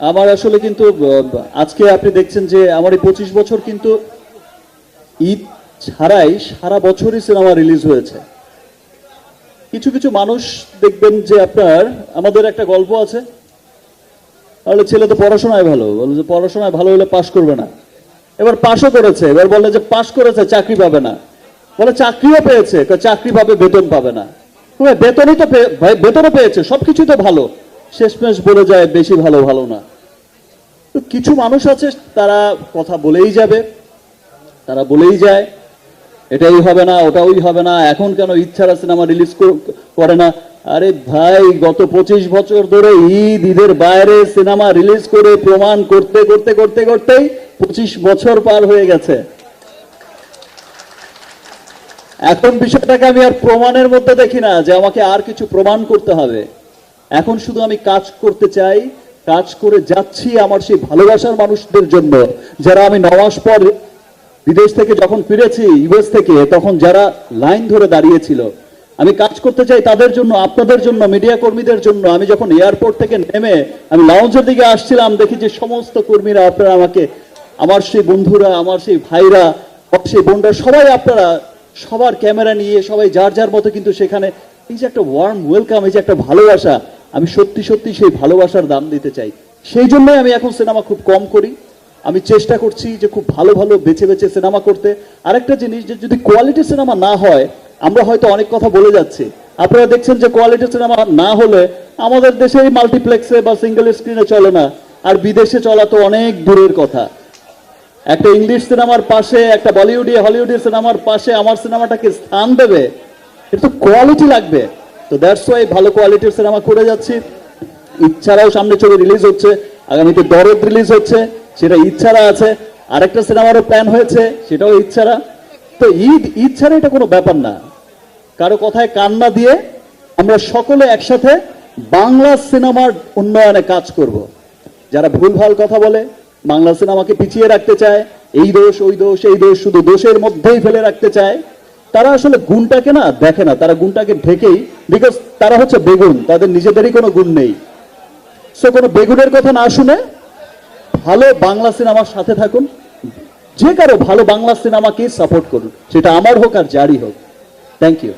আমার আসলে কিন্তু আজকে আপনি দেখছেন যে আমার এই 25 বছর কিন্তু ঈদ ছাড়াই সারা বছরই সিনেমা রিলিজ হয়েছে। কিছু কিছু মানুষ দেখবেন যে আপনার আমাদের একটা গল্প আছে, তাহলে ছেলে তো পড়াশোনায় ভালো, বলে যে পড়াশোনায় ভালো হলে পাশ করবে না, এবার পাশও করেছে, এবার বলে যে পাশ করেছে চাকরি পাবে না, বলে চাকরিও পেয়েছে, চাকরি পাবে বেতন পাবে না, বেতনই তো ভাই বেতনও পেয়েছে, সবকিছুই তো ভালো, শেষমেশ বলে যায় বেশি ভালো ভালো না। তো কিছু মানুষ আছে তারা কথা বলেই যাবে, তারা বলেই যায় এটাই হবে না ওটাই হবে না, এখন কেন ইচ্ছারা সিনেমা রিলিজ করে না। আরে ভাই গত 25 বছর ধরে ঈদের বাইরে সিনেমা রিলিজ করে প্রমাণ করতে করতে করতে করতেই 25 বছর পার হয়ে গেছে। এখন বিষয়টাকে আমি আর প্রমাণের মধ্যে দেখি না যে আমাকে আর কিছু প্রমাণ করতে হবে। এখন শুধু আমি কাজ করতে চাই, কাজ করে যাচ্ছি আমার সেই ভালোবাসার মানুষদের জন্য, যারা আমি 9 মাস পর বিদেশ থেকে যখন ফিরেছি ইউএস থেকে, তখন যারা লাইন ধরে দাঁড়িয়েছিল, আমি কাজ করতে চাই তাদের জন্য, আপনাদের জন্য, মিডিয়া কর্মীদের জন্য। আমি যখন এয়ারপোর্ট থেকে নেমে আমি লাউঞ্জের দিকে আসছিলাম, দেখি যে সমস্ত কর্মীরা, আপনারা আমাকে, আমার সেই বন্ধুরা, আমার সেই ভাইরা, সেই বোনরা, সবাই আপনারা সবার ক্যামেরা নিয়ে সবাই যার যার মতো কিন্তু সেখানে এই যে একটা ওয়ার্ম ওয়েলকাম, এই যে একটা ভালোবাসা, আমি সত্যি সত্যি সেই ভালোবাসার দাম দিতে চাই। সেই জন্যই আমি এখন সিনেমা খুব কম করি। আমি চেষ্টা করছি যে খুব ভালো ভালো বেছে বেছে সিনেমা করতে। আরেকটা জিনিস, যে যদি কোয়ালিটি সিনেমা না হয়, আমরা হয়তো অনেক কথা বলে যাচ্ছি, আপনারা দেখছেন যে কোয়ালিটি সিনেমা না হলে আমাদের দেশে এই মাল্টিপ্লেক্সে বা সিঙ্গেল স্ক্রিনে চলে না, আর বিদেশে চলা তো অনেক দূরের কথা। একটা ইংলিশ সিনেমার পাশে, একটা বলিউডি হলিউডি সিনেমার পাশে আমার সিনেমাটাকে স্থান দেবে, এটা তো কোয়ালিটি লাগবে। তো দ্যাটস ওয়াই ভালো কোয়ালিটির সিনেমা করে যাচ্ছি। ইচ্ছারাও সামনে ছবি রিলিজ হচ্ছে, আগামীতে দরদ রিলিজ হচ্ছে, সেটা ইচ্ছারা আছে। আরেকটা সিনেমারও প্ল্যান হয়েছে, সেটাও ইচ্ছারা। তো ঈদ ছাড়া এটা কোনো ব্যাপার না। কারো কথায় কান না দিয়ে আমরা সকলে একসাথে বাংলা সিনেমার উন্নয়নে কাজ করব। যারা ভুলভাল কথা বলে, বাংলা সিনেমাকে পিছিয়ে রাখতে চায়, এই দোষ ওই দোষ এই দোষ, শুধু দোষের মধ্যেই ফেলে রাখতে চায়, তারা আসলে গুণটাকে না দেখে না, তারা গুণটাকে ঢেকেই, বিকজ তারা হচ্ছে বেগুন, তাদের নিজেদেরই কোনো গুণ নেই। সো কোনো বেগুনের কথা না শুনে ভালো বাংলা সিনেমার সাথে থাকুন, যে কারো ভালো বাংলা সিনেমাকে সাপোর্ট করুন, সেটা আমার হোক আর যারই হোক। Thank you.